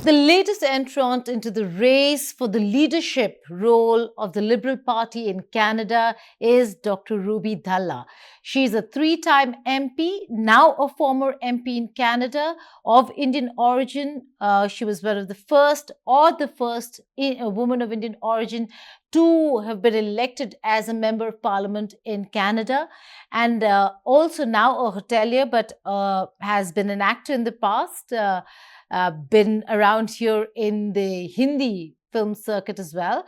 The latest entrant into the race for the leadership role of the Liberal Party in Canada is Dr. Ruby Dhalla. She is a three-time MP, now a former MP in Canada of Indian origin. She was one of the first woman of Indian origin to have been elected as a member of parliament in Canada, and also now a hotelier, but has been an actor in the past. Been around here in the Hindi film circuit as well.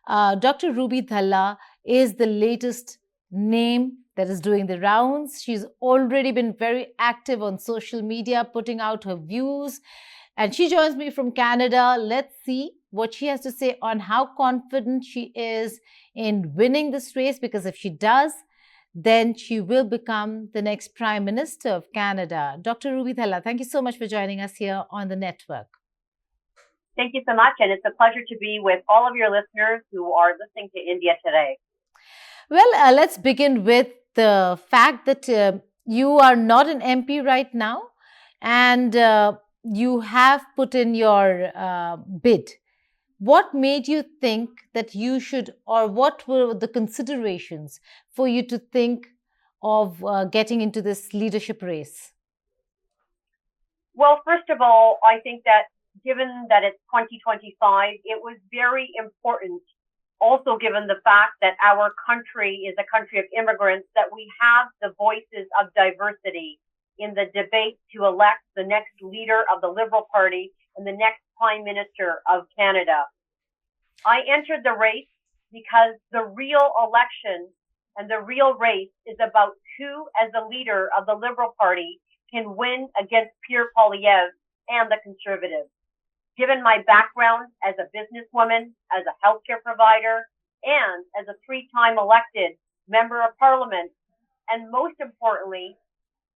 Dr. Ruby Dhalla is the latest name that is doing the rounds. She's already been very active on social media, putting out her views. And she joins me from Canada. Let's see what she has to say on how confident she is in winning this race, because if she does, then she will become the next Prime Minister of Canada. Dr. Ruby Dhalla, thank you so much for joining us here on the network. Thank you so much, and it's a pleasure to be with all of your listeners who are listening to India today. Well, let's begin with the fact that you are not an MP right now, and you have put in your bid. What made you think that you should, or what were the considerations for you to think of getting into this leadership race? Well, first of all, I think that given that it's 2025, it was very important, also given the fact that our country is a country of immigrants, that we have the voices of diversity in the debate to elect the next leader of the Liberal Party and the next Prime Minister of Canada. I entered the race because the real election and the real race is about who, as the leader of the Liberal Party, can win against Pierre Poilievre and the Conservatives. Given my background as a businesswoman, as a healthcare provider, and as a three-time elected member of Parliament, and most importantly,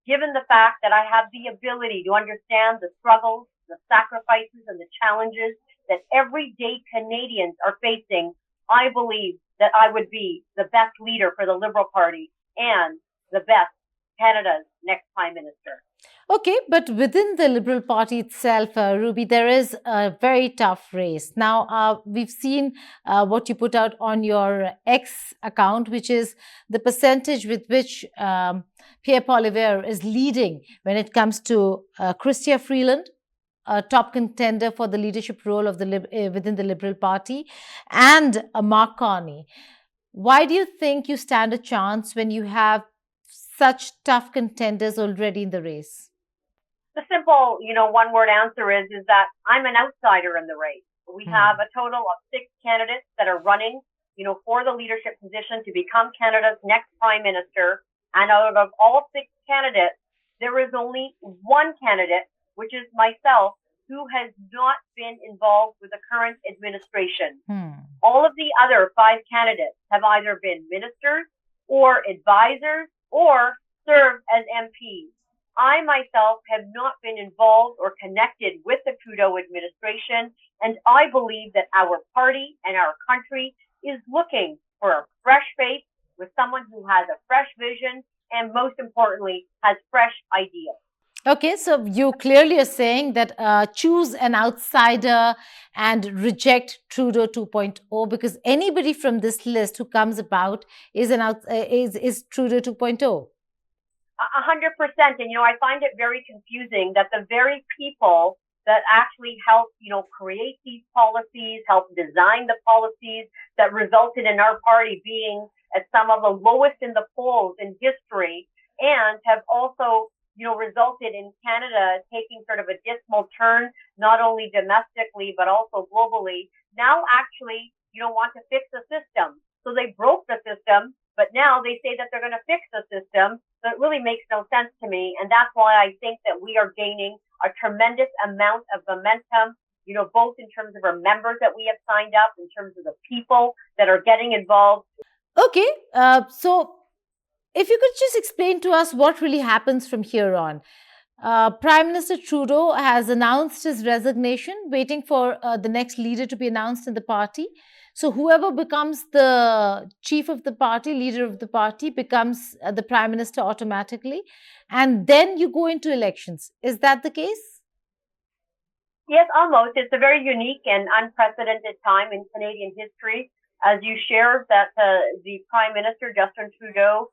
given the fact that I have the ability to understand the struggles, the sacrifices, and the challenges that everyday Canadians are facing, I believe that I would be the best leader for the Liberal Party and the best Canada's next Prime Minister. Okay, but within the Liberal Party itself, Ruby, there is a very tough race. Now, we've seen what you put out on your X account, which is the percentage with which Pierre Poilievre is leading when it comes to Chrystia Freeland, a top contender for the leadership role of within the Liberal Party, and Mark Carney. Why do you think you stand a chance when you have such tough contenders already in the race? The simple, one-word answer is that I'm an outsider in the race. We have a total of 6 candidates that are running, for the leadership position to become Canada's next Prime Minister. And out of all 6 candidates, there is only one candidate, which is myself, who has not been involved with the current administration. All of the other 5 candidates have either been ministers or advisors or served as MPs. I myself have not been involved or connected with the Trudeau administration, and I believe that our party and our country is looking for a fresh face with someone who has a fresh vision and, most importantly, has fresh ideas. Okay, so you clearly are saying that choose an outsider and reject Trudeau 2.0, because anybody from this list who comes about is Trudeau 2.0. 100%. And, I find it very confusing that the very people that actually helped, create these policies, helped design the policies that resulted in our party being at some of the lowest in the polls in history, and have also resulted in Canada taking sort of a dismal turn, not only domestically, but also globally, now actually, want to fix the system. So they broke the system, but now they say that they're going to fix the system. So it really makes no sense to me. And that's why I think that we are gaining a tremendous amount of momentum, both in terms of our members that we have signed up, in terms of the people that are getting involved. Okay, so if you could just explain to us what really happens from here on. Prime Minister Trudeau has announced his resignation, waiting for the next leader to be announced in the party. So whoever becomes the chief of the party, leader of the party, becomes the Prime Minister automatically. And then you go into elections. Is that the case? Yes, almost. It's a very unique and unprecedented time in Canadian history. As you shared, that the Prime Minister Justin Trudeau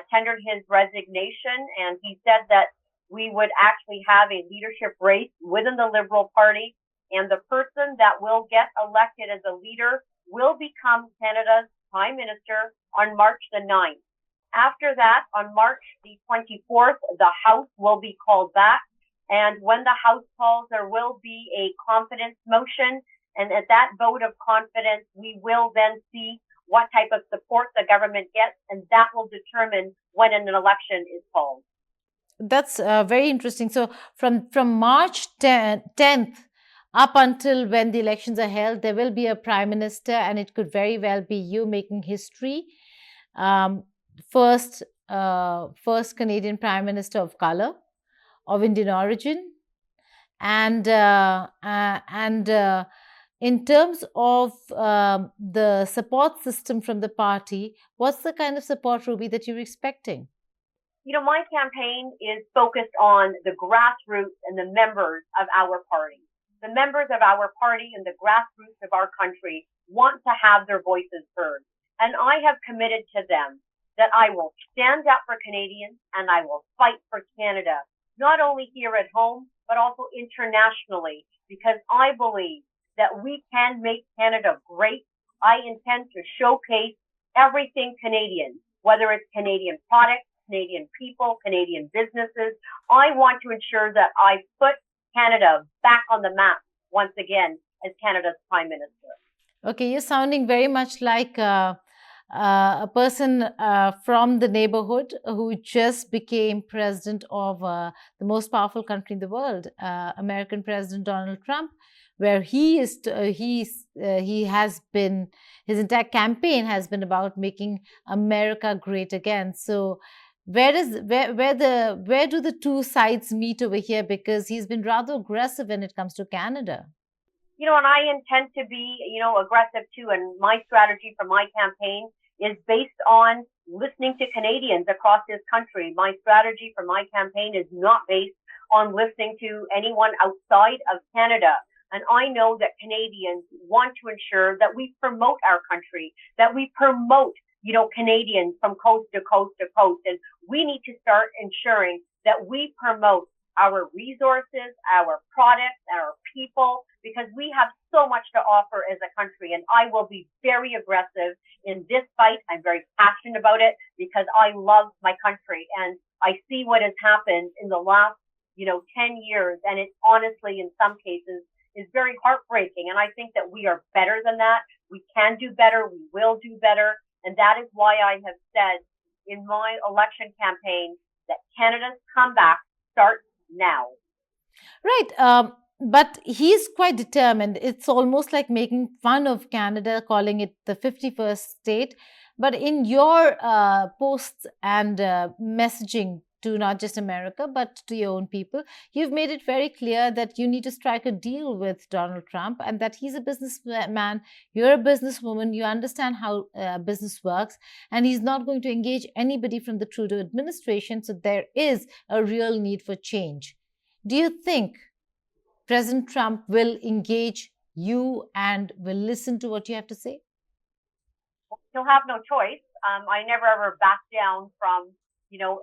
tendered his resignation, and he said that we would actually have a leadership race within the Liberal Party, and the person that will get elected as a leader will become Canada's Prime Minister on March the 9th. After that, on March the 24th, the House will be called back. And when the House calls, there will be a confidence motion. And at that vote of confidence, we will then see what type of support the government gets, and that will determine when an election is called. That's very interesting. So from March 10th up until when the elections are held, there will be a prime minister, and it could very well be you making history. First Canadian prime minister of color, of Indian origin, and in terms of the support system from the party, what's the kind of support, Ruby, that you're expecting? You know, my campaign is focused on the grassroots and the members of our party. The members of our party and the grassroots of our country want to have their voices heard. And I have committed to them that I will stand up for Canadians and I will fight for Canada, not only here at home, but also internationally, because I believe that we can make Canada great. I intend to showcase everything Canadian, whether it's Canadian products, Canadian people, Canadian businesses. I want to ensure that I put Canada back on the map once again as Canada's Prime Minister. Okay, you're sounding very much like a person from the neighborhood who just became president of the most powerful country in the world, American President Donald Trump, where he has been, his entire campaign has been about making America great again. So where do the two sides meet over here? Because he's been rather aggressive when it comes to Canada. You know, and I intend to be, aggressive too. And my strategy for my campaign is based on listening to Canadians across this country. My strategy for my campaign is not based on listening to anyone outside of Canada. And I know that Canadians want to ensure that we promote our country, that we promote, Canadians from coast to coast to coast. And we need to start ensuring that we promote our resources, our products, our people, because we have so much to offer as a country. And I will be very aggressive in this fight. I'm very passionate about it because I love my country. And I see what has happened in the last, 10 years. And it honestly, in some cases, is very heartbreaking. And I think that we are better than that. We can do better. We will do better. And that is why I have said in my election campaign that Canada's comeback starts now. Right. But he's quite determined. It's almost like making fun of Canada, calling it the 51st state. But in your posts and messaging to not just America, but to your own people, you've made it very clear that you need to strike a deal with Donald Trump and that he's a businessman, you're a businesswoman, you understand how business works, and he's not going to engage anybody from the Trudeau administration. So there is a real need for change. Do you think President Trump will engage you and will listen to what you have to say? He'll have no choice. I never ever back down from,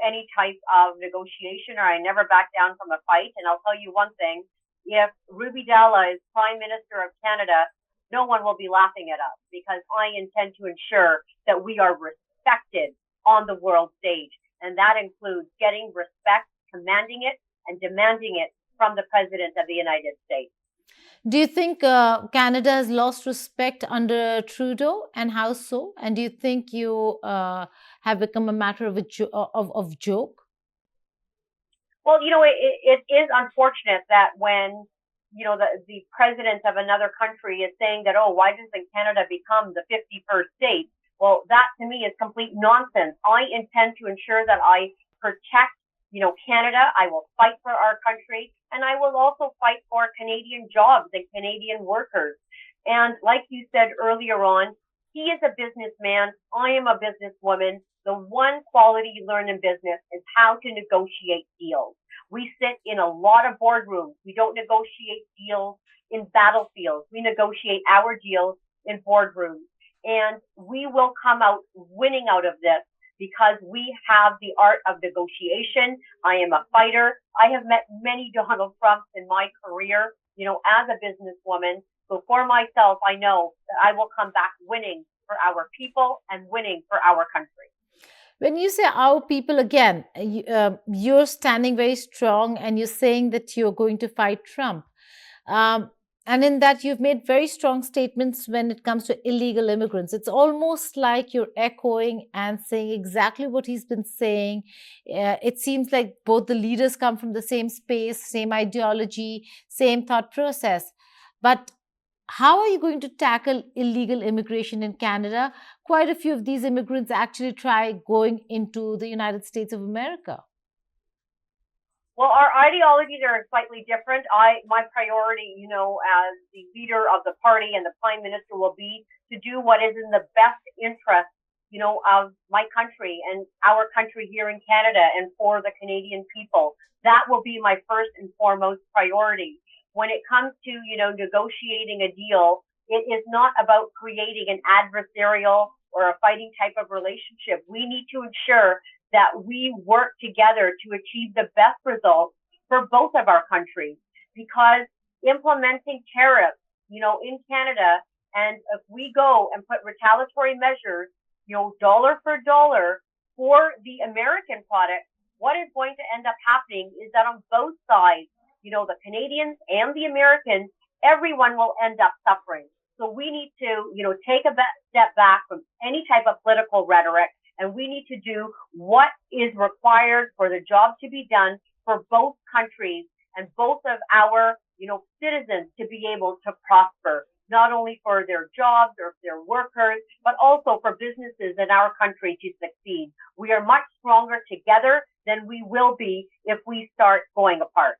any type of negotiation, or I never back down from a fight. And I'll tell you one thing, if Ruby Dhalla is Prime Minister of Canada, no one will be laughing at us because I intend to ensure that we are respected on the world stage. And that includes getting respect, commanding it, and demanding it from the President of the United States. Do you think Canada has lost respect under Trudeau, and how so? And do you think you have become a matter of joke? Well, it is unfortunate that when, the president of another country is saying that, oh, why doesn't Canada become the 51st state? Well, that to me is complete nonsense. I intend to ensure that I protect Canada. I will fight for our country, and I will also fight for Canadian jobs and Canadian workers. And like you said earlier on, he is a businessman. I am a businesswoman. The one quality you learn in business is how to negotiate deals. We sit in a lot of boardrooms. We don't negotiate deals in battlefields. We negotiate our deals in boardrooms. And we will come out winning out of this because we have the art of negotiation. I am a fighter. I have met many Donald Trumps in my career, as a businesswoman. So for myself, I know that I will come back winning for our people and winning for our country. When you say our people, again, you're standing very strong and you're saying that you're going to fight Trump. And in that, you've made very strong statements when it comes to illegal immigrants. It's almost like you're echoing and saying exactly what he's been saying. It seems like both the leaders come from the same space, same ideology, same thought process. But how are you going to tackle illegal immigration in Canada? Quite a few of these immigrants actually try going into the United States of America. Well, our ideologies are slightly different. My priority, as the leader of the party and the prime minister will be to do what is in the best interest, of my country and our country here in Canada and for the Canadian people. That will be my first and foremost priority. When it comes to, negotiating a deal, it is not about creating an adversarial or a fighting type of relationship. We need to ensure that we work together to achieve the best results for both of our countries, because implementing tariffs, in Canada, and if we go and put retaliatory measures, dollar for dollar for the American product, what is going to end up happening is that on both sides, the Canadians and the Americans, everyone will end up suffering. So we need to, take a step back from any type of political rhetoric, and we need to do what is required for the job to be done for both countries and both of our, citizens to be able to prosper, not only for their jobs or their workers, but also for businesses in our country to succeed. We are much stronger together than we will be if we start going apart.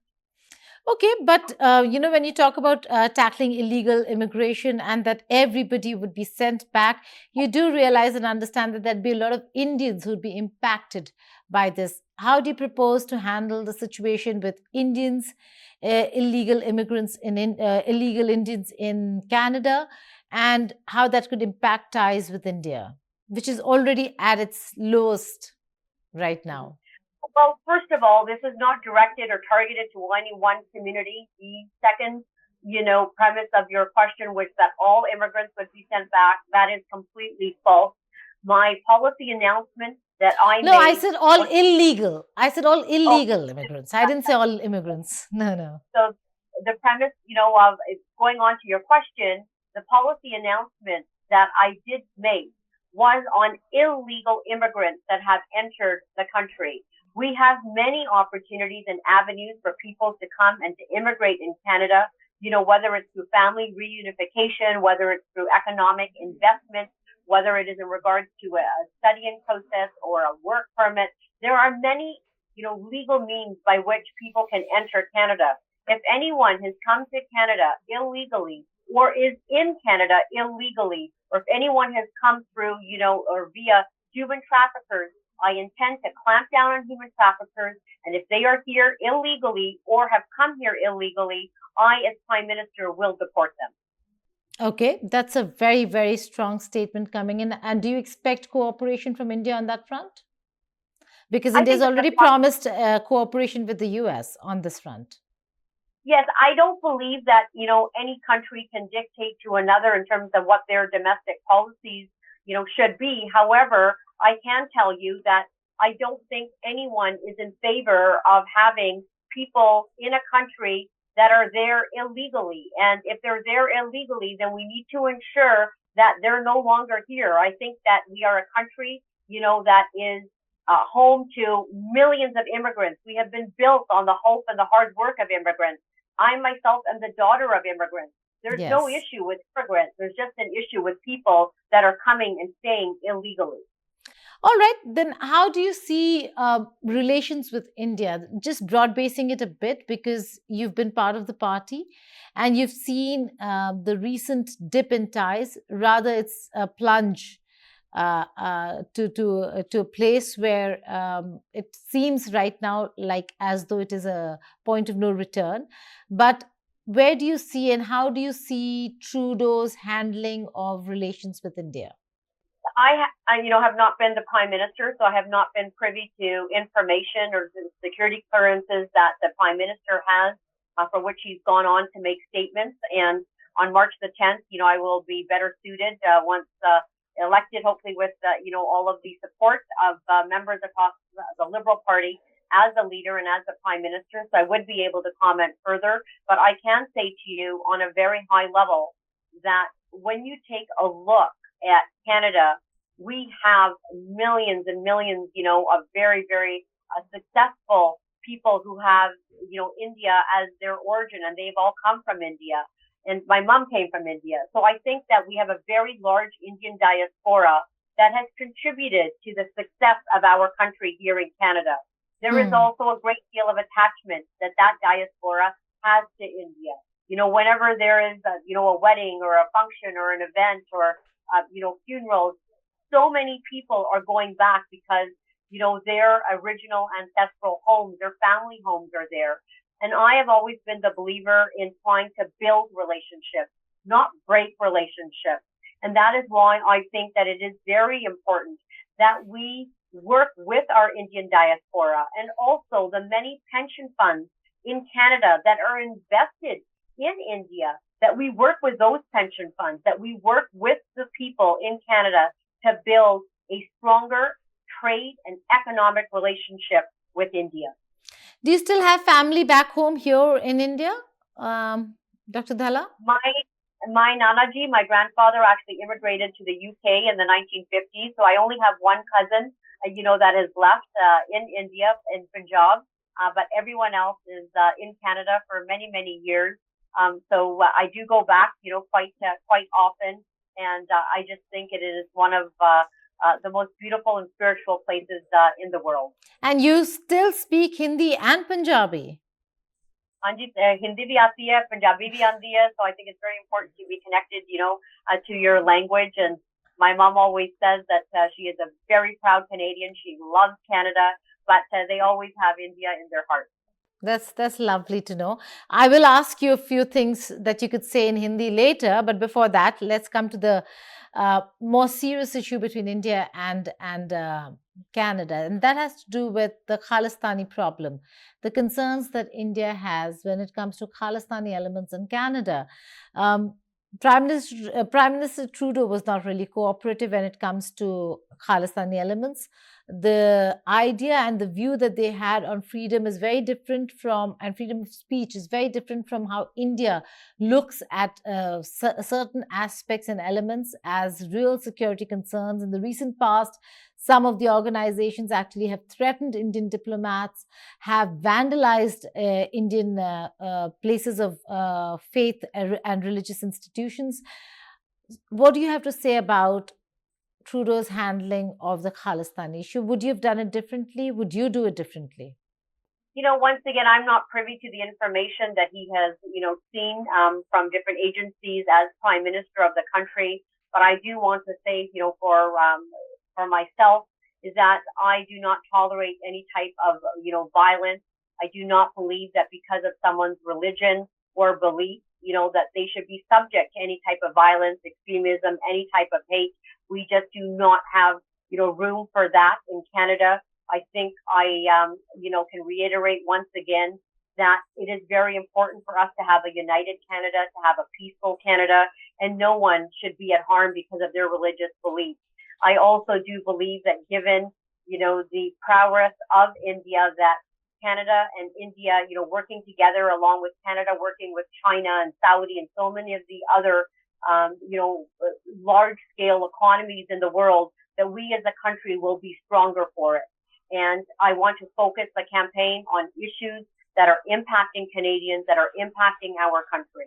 Okay, but when you talk about tackling illegal immigration and that everybody would be sent back, you do realize and understand that there'd be a lot of Indians who'd be impacted by this. How do you propose to handle the situation with Indians, illegal immigrants, illegal Indians in Canada, and how that could impact ties with India, which is already at its lowest right now? Well, first of all, this is not directed or targeted to any one community. The second, premise of your question was that all immigrants would be sent back. That is completely false. My policy announcement that I No, I said all illegal. I said all illegal immigrants. I didn't say all immigrants. No. So the premise, of going on to your question, the policy announcement that I did make was on illegal immigrants that have entered the country. We have many opportunities and avenues for people to come and to immigrate in Canada, whether it's through family reunification, whether it's through economic investment, whether it is in regards to a studying process or a work permit. There are many, legal means by which people can enter Canada. If anyone has come to Canada illegally or is in Canada illegally, or if anyone has come through, or via human traffickers, I intend to clamp down on human traffickers, and if they are here illegally or have come here illegally, I, as Prime Minister, will deport them. Okay, that's a very, very strong statement coming in. And do you expect cooperation from India on that front? Because India's already promised cooperation with the US on this front. Yes, I don't believe that, any country can dictate to another in terms of what their domestic policies, should be. However, I can tell you that I don't think anyone is in favor of having people in a country that are there illegally. And if they're there illegally, then we need to ensure that they're no longer here. I think that we are a country, that is home to millions of immigrants. We have been built on the hope and the hard work of immigrants. I myself am the daughter of immigrants. There's no issue with immigrants. There's just an issue with people that are coming and staying illegally. All right, then how do you see relations with India? Just broad basing it a bit, because you've been part of the party and you've seen the recent dip in ties. Rather, it's a plunge to a place where it seems right now like as though it is a point of no return. But where do you see and how do you see Trudeau's handling of relations with India? Have not been the prime minister, so I have not been privy to information or the security clearances that the prime minister has, for which he's gone on to make statements. And on March the 10th, I will be better suited once elected, hopefully with all of the support of members across the Liberal Party as a leader and as the prime minister. So I would be able to comment further, but I can say to you on a very high level that when you take a look at Canada, we have millions and millions, of very, very successful people who have, India as their origin, and they've all come from India. And my mom came from India. So I think that we have a very large Indian diaspora that has contributed to the success of our country here in Canada. There is also a great deal of attachment that diaspora has to India. Whenever there is a wedding or a function or an event or funerals, so many people are going back because their original ancestral homes, their family homes are there. And I have always been the believer in trying to build relationships, not break relationships. And that is why I think that it is very important that we work with our Indian diaspora and also the many pension funds in Canada that are invested in India, that we work with those pension funds, that we work with the people in Canada to build a stronger trade and economic relationship with India. Do you still have family back home here in India, Dr. Dhalla? My Nanaji, my grandfather, actually immigrated to the UK in the 1950s. So I only have one cousin, that is left in India, in Punjab. But everyone else is in Canada for many, many years. So I do go back, quite often. And I just think it is one of the most beautiful and spiritual places in the world. And you still speak Hindi and Punjabi? Hindi bhi aati hai, Punjabi bhi aandi hai. So I think it's very important to be connected, to your language. And my mom always says that she is a very proud Canadian. She loves Canada, but they always have India in their heart. That's lovely to know. I will ask you a few things that you could say in Hindi later, but before that, let's come to the more serious issue between India and Canada, and that has to do with the Khalistani problem, the concerns that India has when it comes to Khalistani elements in Canada. Prime Minister Trudeau was not really cooperative when it comes to Khalistani elements. The idea and the view that they had on freedom is very different and freedom of speech is very different from how India looks at certain aspects and elements as real security concerns. In the recent past, some of the organizations actually have threatened Indian diplomats, have vandalized Indian places of faith and religious institutions. What do you have to say about Trudeau's handling of the Khalistani issue? Would you have done it differently? Would you do it differently? Once again, I'm not privy to the information that he has, seen from different agencies as Prime Minister of the country. But I do want to say, for myself, is that I do not tolerate any type of, violence. I do not believe that because of someone's religion or belief, that they should be subject to any type of violence, extremism, any type of hate. We just do not have, room for that in Canada. I think I, can reiterate once again that it is very important for us to have a united Canada, to have a peaceful Canada, and no one should be at harm because of their religious beliefs. I also do believe that given, the prowess of India, that Canada and India, working together along with Canada, working with China and Saudi and so many of the other, large scale economies in the world, that we as a country will be stronger for it. And I want to focus the campaign on issues that are impacting Canadians, that are impacting our country.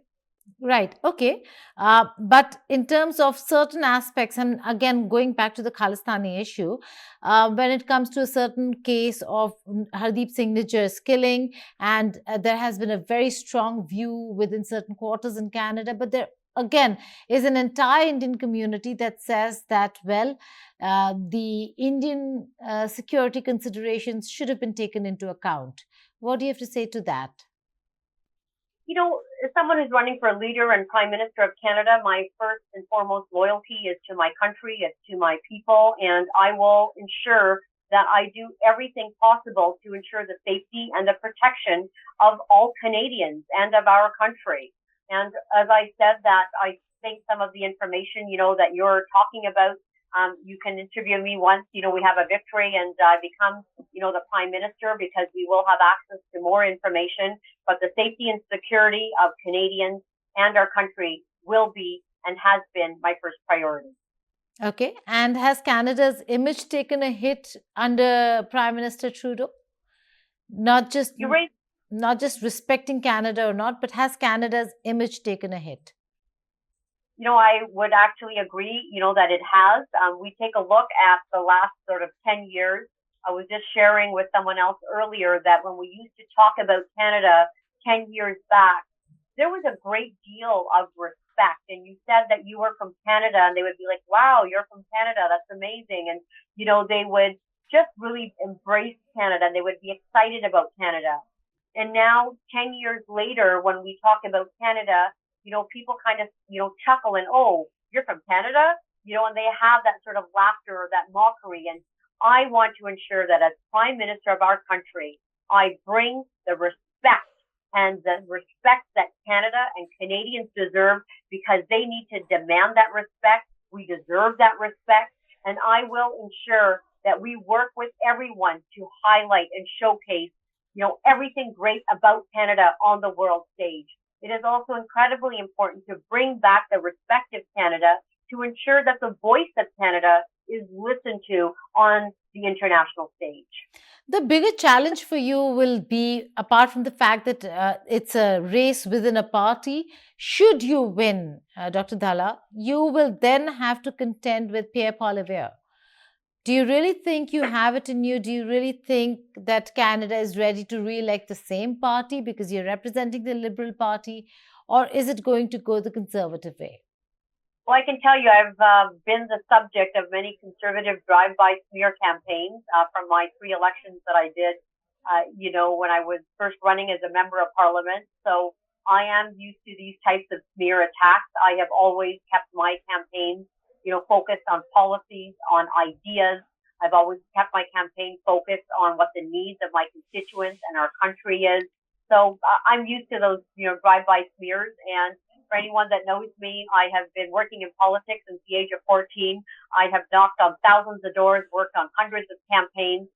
Right. Okay. But in terms of certain aspects, and again, going back to the Khalistani issue, when it comes to a certain case of Hardeep Singh Nijjar's killing, and there has been a very strong view within certain quarters in Canada, but there again, is an entire Indian community that says that, well, the Indian security considerations should have been taken into account. What do you have to say to that? As someone who's running for leader and prime minister of Canada, my first and foremost loyalty is to my country, it's to my people, and I will ensure that I do everything possible to ensure the safety and the protection of all Canadians and of our country. And as I said that, I think some of the information, that you're talking about, you can interview me once, we have a victory and I become, the prime minister, because we will have access to more information. But the safety and security of Canadians and our country will be and has been my first priority. Okay. And has Canada's image taken a hit under Prime Minister Trudeau? Not just not just respecting Canada or not, but has Canada's image taken a hit? I would actually agree, that it has. We take a look at the last sort of 10 years. I was just sharing with someone else earlier that when we used to talk about Canada 10 years back, there was a great deal of respect. And you said that you were from Canada, and they would be like, wow, you're from Canada. That's amazing. And, they would just really embrace Canada, and they would be excited about Canada. And now, 10 years later, when we talk about Canada, people kind of, chuckle and, oh, you're from Canada? And they have that sort of laughter or that mockery. And I want to ensure that as Prime Minister of our country, I bring the respect and the respect that Canada and Canadians deserve, because they need to demand that respect. We deserve that respect. And I will ensure that we work with everyone to highlight and showcase, everything great about Canada on the world stage. It is also incredibly important to bring back the respect of Canada, to ensure that the voice of Canada is listened to on the international stage. The bigger challenge for you will be, apart from the fact that it's a race within a party, should you win, Dr. Dhalla, you will then have to contend with Pierre Poilievre. Do you really think you have it in you? Do you really think that Canada is ready to re-elect the same party because you're representing the Liberal Party? Or is it going to go the Conservative way? Well, I can tell you I've been the subject of many Conservative drive-by smear campaigns from my 3 elections that I did, when I was first running as a member of Parliament. So I am used to these types of smear attacks. I have always kept my campaigns focused on policies, on ideas. I've always kept my campaign focused on what the needs of my constituents and our country is. So I'm used to those, drive-by smears. And for anyone that knows me, I have been working in politics since the age of 14. I have knocked on thousands of doors, worked on hundreds of campaigns.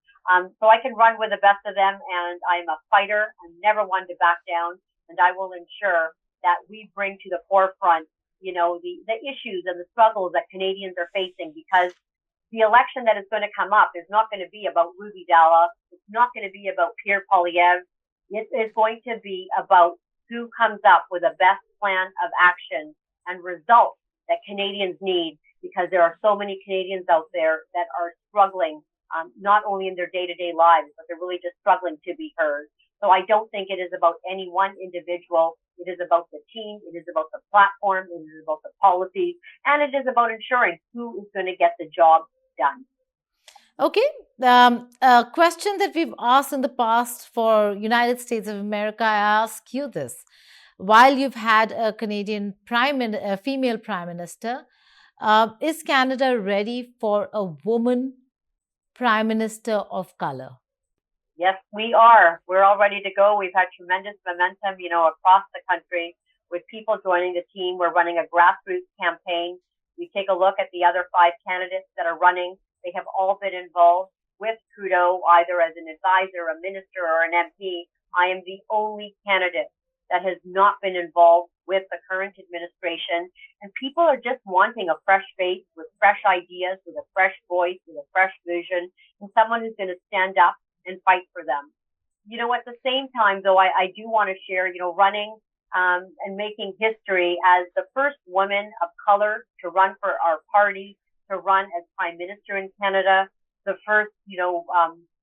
So I can run with the best of them, and I'm a fighter. I'm never one to back down. And I will ensure that we bring to the forefront the issues and the struggles that Canadians are facing, because the election that is going to come up is not going to be about Ruby Dhalla. It's not going to be about Pierre Poilievre. It is going to be about who comes up with the best plan of action and results that Canadians need, because there are so many Canadians out there that are struggling, not only in their day-to-day lives, but they're really just struggling to be heard. So I don't think it is about any one individual. It is about the team. It is about the platform. It is about the policies. And it is about ensuring who is going to get the job done. Okay. A question that we've asked in the past for United States of America, I ask you this. While you've had a Canadian female prime minister, is Canada ready for a woman prime minister of color? Yes, we are. We're all ready to go. We've had tremendous momentum, across the country with people joining the team. We're running a grassroots campaign. You take a look at the other 5 candidates that are running. They have all been involved with Trudeau, either as an advisor, a minister, or an MP. I am the only candidate that has not been involved with the current administration. And people are just wanting a fresh face with fresh ideas, with a fresh voice, with a fresh vision, and someone who's going to stand up and fight for them. At the same time, though, I do want to share, running and making history as the first woman of color to run for our party, to run as Prime Minister in Canada, the first,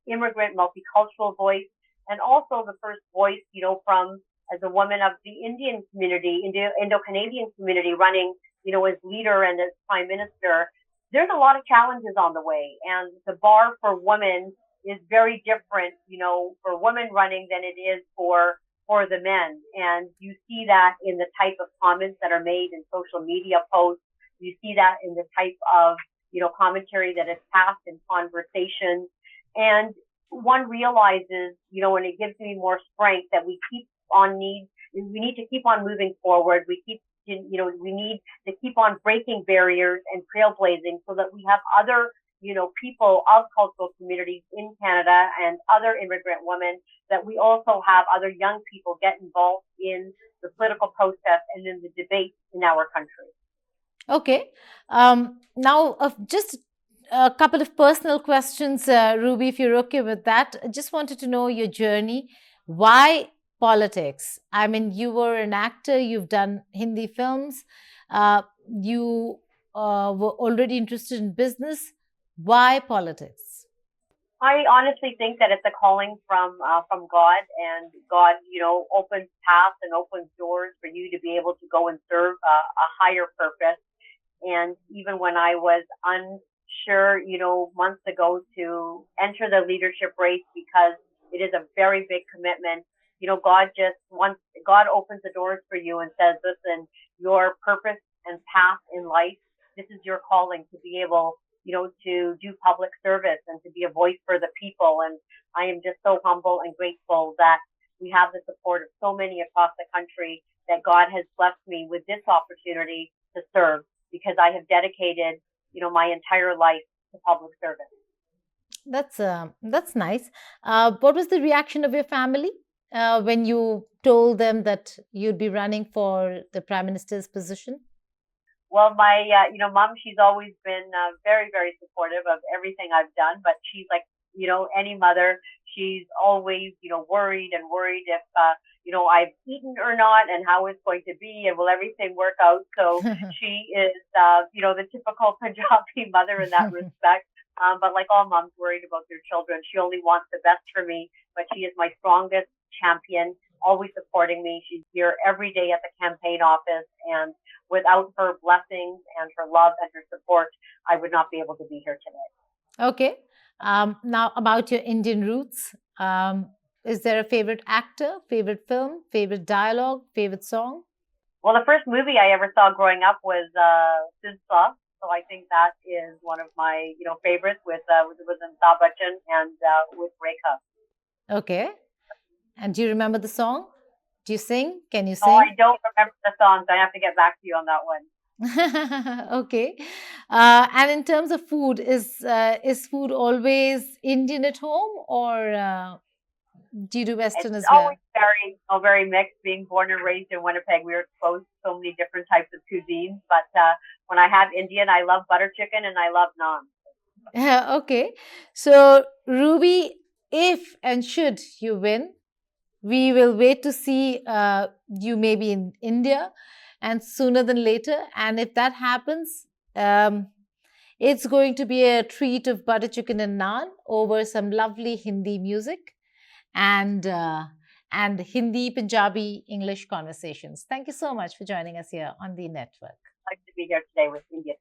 immigrant multicultural voice, and also the first voice, from as a woman of the Indian community, Indo-Canadian community, running, as leader and as prime minister, there's a lot of challenges on the way, and the bar for women is very different, for women running than it is for the men. And you see that in the type of comments that are made in social media posts. You see that in the type of, commentary that is passed in conversations. And one realizes, and it gives me more strength that we need to keep on moving forward. We need to keep on breaking barriers and trailblazing so that we have other, people of cultural communities in Canada and other immigrant women, that we also have other young people get involved in the political process and in the debate in our country. Okay. Now, just a couple of personal questions, Ruby, if you're okay with that. I just wanted to know your journey. Why politics? I mean, you were an actor, you've done Hindi films, you were already interested in business. Why politics? I honestly think that it's a calling from God, and God, opens paths and opens doors for you to be able to go and serve a higher purpose. And even when I was unsure, months ago, to enter the leadership race, because it is a very big commitment, God opens the doors for you and says, listen, your purpose and path in life, this is your calling to be able, to do public service and to be a voice for the people. And I am just so humble and grateful that we have the support of so many across the country, that God has blessed me with this opportunity to serve, because I have dedicated, my entire life to public service. That's nice. What was the reaction of your family when you told them that you'd be running for the prime minister's position? Well, my, mom, she's always been very, very supportive of everything I've done, but she's like, any mother, she's always, worried if, I've eaten or not, and how it's going to be, and will everything work out. So she is, the typical Punjabi mother in that respect. But like all moms worried about their children, she only wants the best for me, but she is my strongest champion, always supporting me. She's here every day at the campaign office, and without her blessings and her love and her support, I would not be able to be here today. Okay. Now, about your Indian roots, is there a favorite actor, favorite film, favorite dialogue, favorite song? Well, the first movie I ever saw growing up was Siddha. So I think that is one of my, favorites, with Amitabh Bachchan and with Rekha. Okay. And do you remember the song? Do you sing? Can you sing? Oh, I don't remember the songs. I have to get back to you on that one. Okay. And in terms of food, is food always Indian at home, or do you do Western as well? It's always very mixed. Being born and raised in Winnipeg, we were exposed to so many different types of cuisines. But when I have Indian, I love butter chicken and I love naan. Okay. So, Ruby, if and should you win, we will wait to see you maybe in India, and sooner than later. And if that happens, it's going to be a treat of butter chicken and naan over some lovely Hindi music and Hindi, Punjabi, English conversations. Thank you so much for joining us here on the network. I'd like to be here today with India.